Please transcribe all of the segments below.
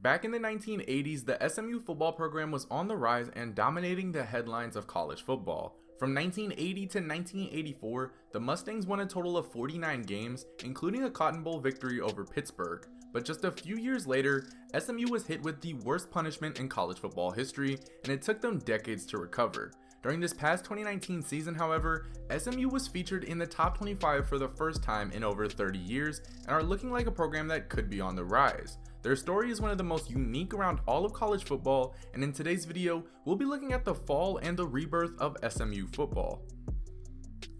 Back in the 1980s, the SMU football program was on the rise and dominating the headlines of college football. From 1980 to 1984, the Mustangs won a total of 49 games, including a Cotton Bowl victory over Pittsburgh. But just a few years later, SMU was hit with the worst punishment in college football history, and it took them decades to recover. During this past 2019 season, however, SMU was featured in the top 25 for the first time in over 30 years and are looking like a program that could be on the rise. Their story is one of the most unique around all of college football, and in today's video, we'll be looking at the fall and the rebirth of SMU football.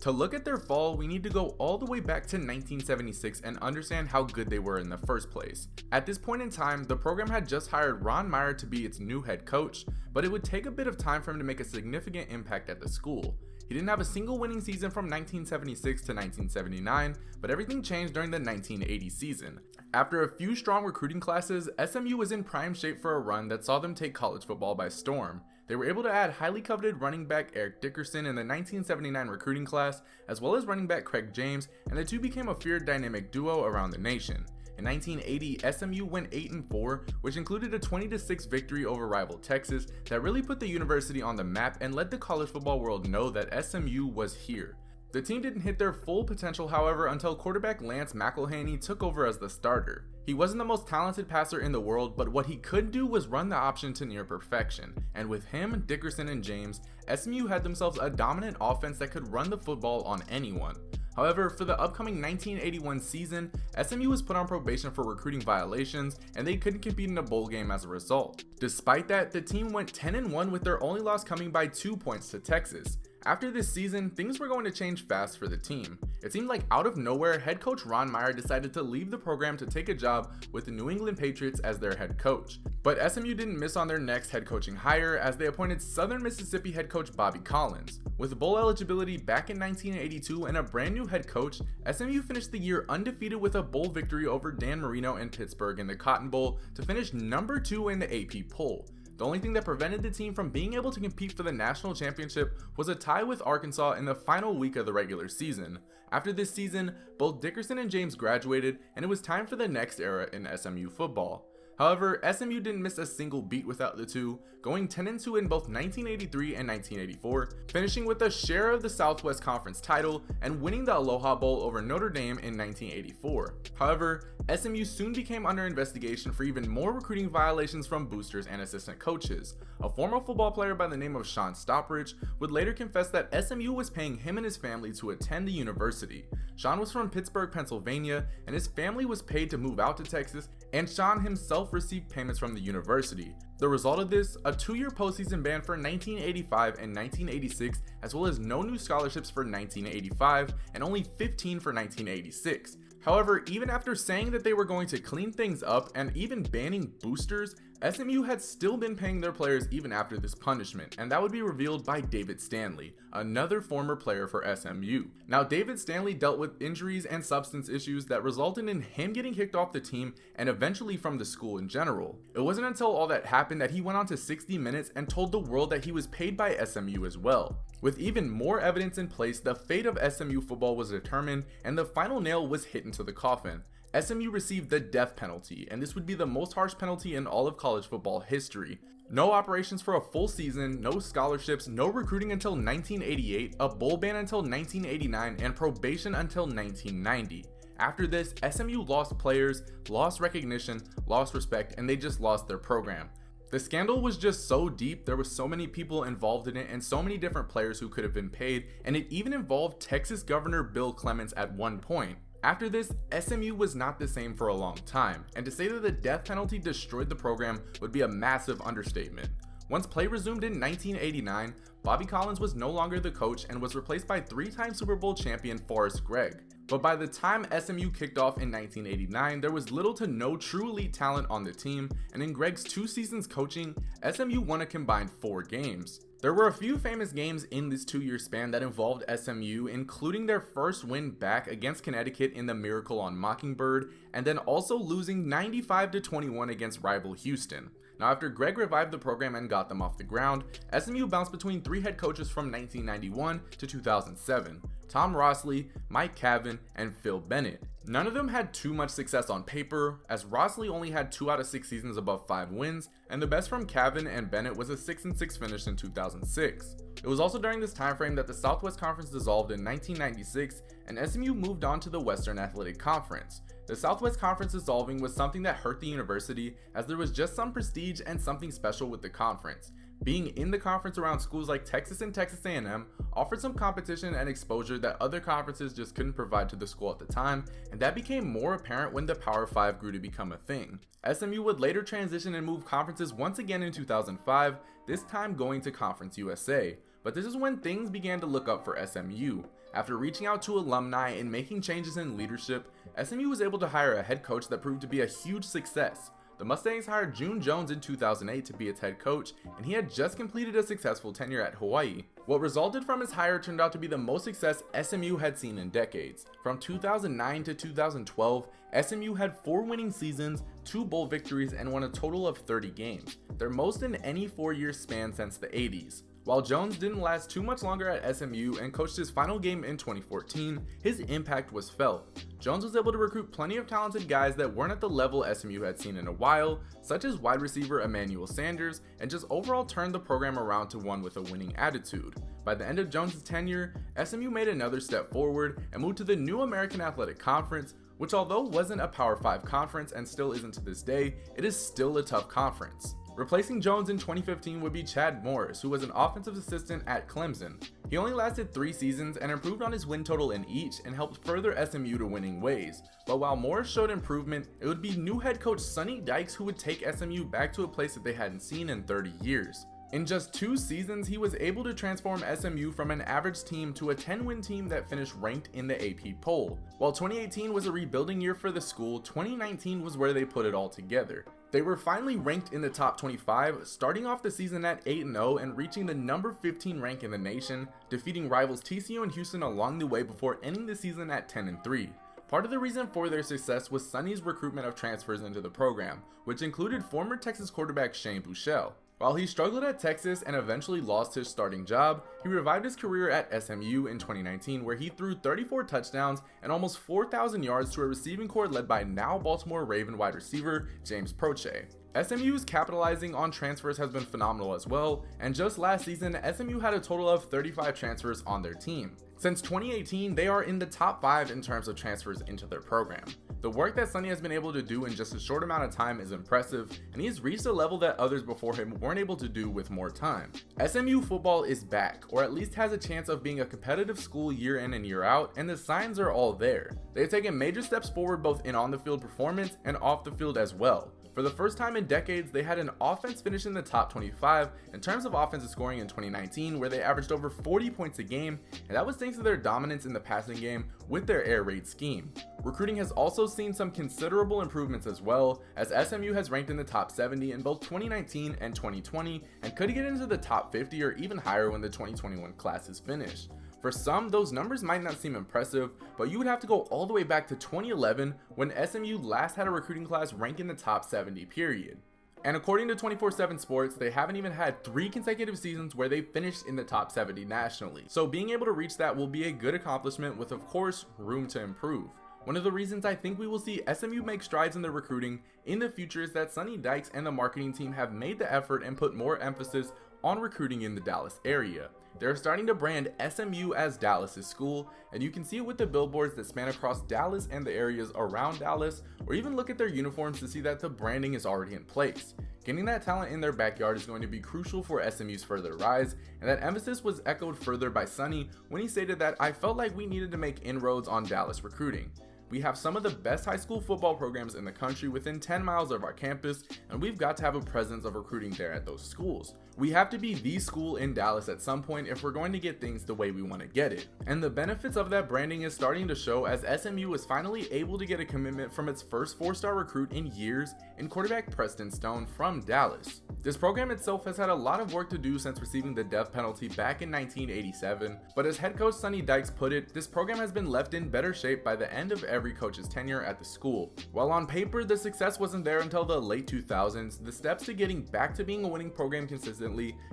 To look at their fall, we need to go all the way back to 1976 and understand how good they were in the first place. At this point in time, the program had just hired Meyer to be its new head coach, but it would take a bit of time for him to make a significant impact at the school. He didn't have a single winning season from 1976 to 1979, but everything changed during the 1980 season. After a few strong recruiting classes, SMU was in prime shape for a run that saw them take college football by storm. They were able to add highly coveted running back Eric Dickerson in the 1979 recruiting class, as well as running back Craig James, and the two became a feared dynamic duo around the nation. In 1980, SMU went 8-4, which included a 20-6 victory over rival Texas that really put the university on the map and let the college football world know that SMU was here. The team didn't hit their full potential, however, until quarterback Lance McElhaney took over as the starter. He wasn't the most talented passer in the world, but what he could do was run the option to near perfection, and with him, Dickerson, and James, SMU had themselves a dominant offense that could run the football on anyone. However, for the upcoming 1981 season, SMU was put on probation for recruiting violations, and they couldn't compete in a bowl game as a result. Despite that, the team went 10-1 with their only loss coming by 2 points to Texas. After this season, things were going to change fast for the team. It seemed like out of nowhere, head coach Meyer decided to leave the program to take a job with the New England Patriots as their head coach. But SMU didn't miss on their next head coaching hire as they appointed Southern Mississippi head coach Bobby Collins. With bowl eligibility back in 1982 and a brand new head coach, SMU finished the year undefeated with a bowl victory over Dan Marino and Pittsburgh in the Cotton Bowl to finish number 2 in the AP poll. The only thing that prevented the team from being able to compete for the national championship was a tie with Arkansas in the final week of the regular season. After this season, both Dickerson and James graduated, and it was time for the next era in SMU football. However, SMU didn't miss a single beat without the two, going 10-2 in both 1983 and 1984, finishing with a share of the Southwest Conference title and winning the Aloha Bowl over Notre Dame in 1984. However, SMU soon became under investigation for even more recruiting violations from boosters and assistant coaches. A former football player by the name of Sean Stoppridge would later confess that SMU was paying him and his family to attend the university. Sean was from Pittsburgh, Pennsylvania, and his family was paid to move out to Texas, and Sean himself received payments from the university. The result of this, a 2-year postseason ban for 1985 and 1986, as well as no new scholarships for 1985 and only 15 for 1986. However, even after saying that they were going to clean things up and even banning boosters, SMU had still been paying their players even after this punishment, and that would be revealed by David Stanley, another former player for SMU. Now, David Stanley dealt with injuries and substance issues that resulted in him getting kicked off the team and eventually from the school in general. It wasn't until all that happened that he went on to 60 Minutes and told the world that he was paid by SMU as well. With even more evidence in place, the fate of SMU football was determined and the final nail was hit into the coffin. SMU received the death penalty, and this would be the most harsh penalty in all of college football history. No operations for a full season, no scholarships, no recruiting until 1988, a bowl ban until 1989, and probation until 1990. After this, SMU lost players, lost recognition, lost respect, and they just lost their program. The scandal was just so deep, there were so many people involved in it and so many different players who could have been paid, and it even involved Texas Governor Bill Clements at one point. After this, SMU was not the same for a long time, and to say that the death penalty destroyed the program would be a massive understatement. Once play resumed in 1989, Bobby Collins was no longer the coach and was replaced by 3-time Super Bowl champion Forrest Gregg. But by the time SMU kicked off in 1989, there was little to no true elite talent on the team, and in Gregg's 2 seasons coaching, SMU won a combined 4 games. There were a few famous games in this 2-year span that involved SMU, including their first win back against Connecticut in the Miracle on Mockingbird, and then also losing 95-21 against rival Houston. Now, after Gregg revived the program and got them off the ground, SMU bounced between 3 head coaches from 1991 to 2007. Tom Rossley, Mike Cavan, and Phil Bennett. None of them had too much success on paper, as Rosley only had 2 out of 6 seasons above 5 wins, and the best from Cavan and Bennett was a 6-6 finish in 2006. It was also during this time frame that the Southwest Conference dissolved in 1996, and SMU moved on to the Western Athletic Conference. The Southwest Conference dissolving was something that hurt the university, as there was just some prestige and something special with the conference. Being in the conference around schools like Texas and Texas A&M offered some competition and exposure that other conferences just couldn't provide to the school at the time, and that became more apparent when the Power 5 grew to become a thing. SMU would later transition and move conferences once again in 2005, this time going to Conference USA. But this is when things began to look up for SMU. After reaching out to alumni and making changes in leadership, SMU was able to hire a head coach that proved to be a huge success. The Mustangs hired June Jones in 2008 to be its head coach, and he had just completed a successful tenure at Hawaii. What resulted from his hire turned out to be the most success SMU had seen in decades. From 2009 to 2012, SMU had 4 winning seasons, 2 bowl victories, and won a total of 30 games, their most in any 4-year span since the 80s. While Jones didn't last too much longer at SMU and coached his final game in 2014, his impact was felt. Jones was able to recruit plenty of talented guys that weren't at the level SMU had seen in a while, such as wide receiver Emmanuel Sanders, and just overall turned the program around to one with a winning attitude. By the end of Jones' tenure, SMU made another step forward and moved to the new American Athletic Conference, which although wasn't a Power 5 conference and still isn't to this day, it is still a tough conference. Replacing Jones in 2015 would be Chad Morris, who was an offensive assistant at Clemson. He only lasted 3 seasons and improved on his win total in each and helped further SMU to winning ways. But while Morris showed improvement, it would be new head coach Sonny Dykes who would take SMU back to a place that they hadn't seen in 30 years. In just 2 seasons, he was able to transform SMU from an average team to a 10-win team that finished ranked in the AP poll. While 2018 was a rebuilding year for the school, 2019 was where they put it all together. They were finally ranked in the top 25, starting off the season at 8-0 and reaching the number 15 rank in the nation, defeating rivals TCU and Houston along the way before ending the season at 10-3. Part of the reason for their success was Sonny's recruitment of transfers into the program, which included former Texas quarterback Shane Buechele. While he struggled at Texas and eventually lost his starting job, he revived his career at SMU in 2019, where he threw 34 touchdowns and almost 4,000 yards to a receiving corps led by now Baltimore Raven wide receiver James Proche. SMU's capitalizing on transfers has been phenomenal as well, and just last season, SMU had a total of 35 transfers on their team. Since 2018, they are in the top 5 in terms of transfers into their program. The work that Sonny has been able to do in just a short amount of time is impressive, and he has reached a level that others before him weren't able to do with more time. SMU football is back, or at least has a chance of being a competitive school year in and year out, and the signs are all there. They have taken major steps forward both in on-the-field performance and off the field as well. For the first time in decades, they had an offense finish in the top 25 in terms of offensive scoring in 2019, where they averaged over 40 points a game, and that was thanks to their dominance in the passing game with their air raid scheme. Recruiting has also seen some considerable improvements as well, as SMU has ranked in the top 70 in both 2019 and 2020, and could get into the top 50 or even higher when the 2021 class is finished. For some, those numbers might not seem impressive, but you would have to go all the way back to 2011 when SMU last had a recruiting class rank in the top 70 period. And according to 24/7 Sports, they haven't even had 3 consecutive seasons where they finished in the top 70 nationally. So being able to reach that will be a good accomplishment with, of course, room to improve. One of the reasons I think we will see SMU make strides in their recruiting in the future is that Sonny Dykes and the marketing team have made the effort and put more emphasis on recruiting in the Dallas area. They're starting to brand SMU as Dallas's school, and you can see it with the billboards that span across Dallas and the areas around Dallas, or even look at their uniforms to see that the branding is already in place. Getting that talent in their backyard is going to be crucial for SMU's further rise, and that emphasis was echoed further by Sonny when he stated that I felt like we needed to make inroads on Dallas recruiting. We have some of the best high school football programs in the country within 10 miles of our campus, and we've got to have a presence of recruiting there at those schools. We have to be the school in Dallas at some point if we're going to get things the way we want to get it. And the benefits of that branding is starting to show as SMU was finally able to get a commitment from its first 4-star recruit in years in quarterback Preston Stone from Dallas. This program itself has had a lot of work to do since receiving the death penalty back in 1987, but as head coach Sonny Dykes put it, this program has been left in better shape by the end of every coach's tenure at the school. While on paper the success wasn't there until the late 2000s, the steps to getting back to being a winning program consistently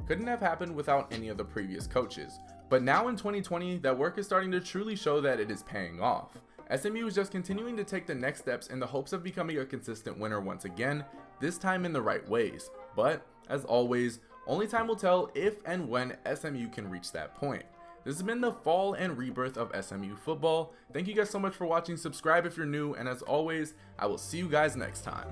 couldn't have happened without any of the previous coaches. But now in 2020, that work is starting to truly show that it is paying off. SMU is just continuing to take the next steps in the hopes of becoming a consistent winner once again, this time in the right ways. But, as always, only time will tell if and when SMU can reach that point. This has been the fall and rebirth of SMU football. Thank you guys so much for watching. Subscribe if you're new, and as always, I will see you guys next time.